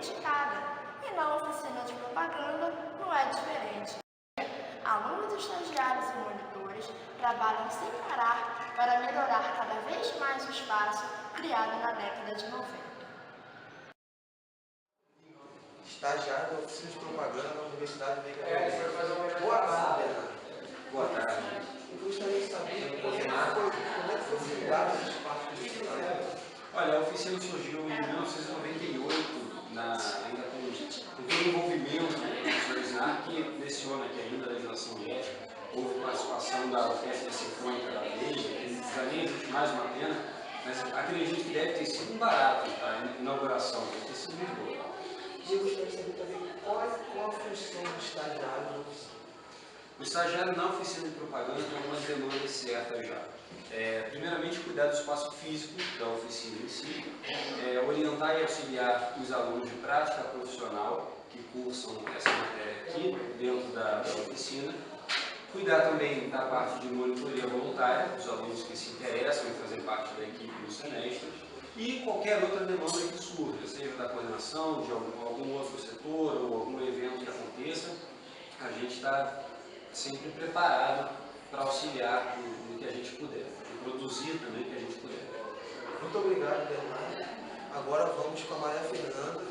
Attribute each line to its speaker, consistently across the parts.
Speaker 1: dedicada. E na oficina de propaganda não é diferente. Alunos, estagiários e monitores trabalham sem parar para melhorar cada vez mais o espaço criado na década de 90.
Speaker 2: Estagiário da oficina de propaganda da Universidade de Campos. Boa tarde, Bernardo.
Speaker 3: Boa tarde.
Speaker 2: Eu gostaria de saber como é que foi fundado esse espaço de oficina.
Speaker 3: Olha, a oficina surgiu em 1998, ainda com todo o envolvimento do Sr. Isnar, que leciona que ainda a legislação ética, houve participação da Orquestra Sinfônica da Veja, que não precisa nem existe mais uma pena, mas acredito que deve ter sido um barato a inauguração, deve ter sido muito boa.
Speaker 2: E eu gostaria de saber também qual a função do estagiário na oficina.
Speaker 3: O estagiário na oficina de propaganda tem algumas demandas certas já. Primeiramente, cuidar do espaço físico da oficina em si, orientar e auxiliar os alunos de prática profissional que cursam essa matéria aqui dentro da oficina, cuidar também da parte de monitoria voluntária, dos alunos que se interessam em fazer parte da equipe no semestre, e qualquer outra demanda que surja, seja da coordenação, de algum outro setor ou algum evento que aconteça, a gente está sempre preparado para auxiliar no que a gente puder, e produzir também o que a gente puder.
Speaker 2: Muito obrigado, Bernardo. Agora vamos com a Maria Fernanda,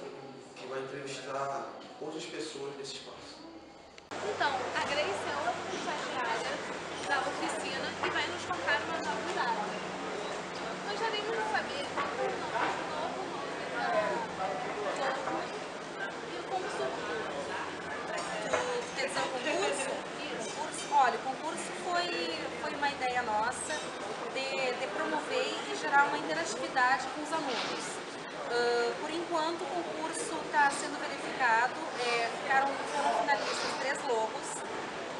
Speaker 2: que vai entrevistar outras pessoas desse espaço.
Speaker 4: Então, a Grace é outra estagiária da oficina que vai nos contar uma novidade. Nós já nem vamos saber qual é o novo nome e como surgiu.
Speaker 5: Quer dizer, o concurso? Olha, o concurso foi uma ideia nossa de promover e gerar uma interatividade com os alunos. Por enquanto, o concurso está sendo verificado, foram finalistas 3 logos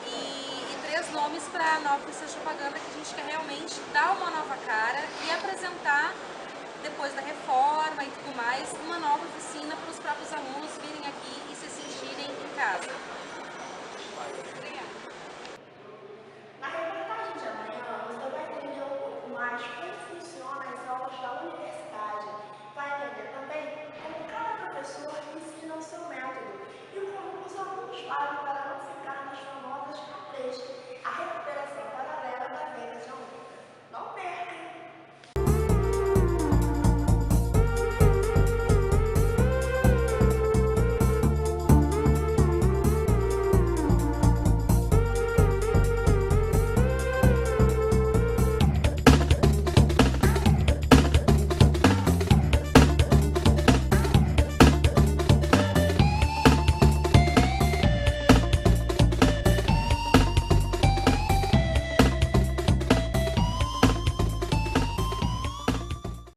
Speaker 5: e 3 nomes para a nova oficina de propaganda, que a gente quer realmente dar uma nova cara e apresentar, depois da reforma e tudo mais, uma nova oficina para os próprios alunos virem aqui e se sentirem em casa.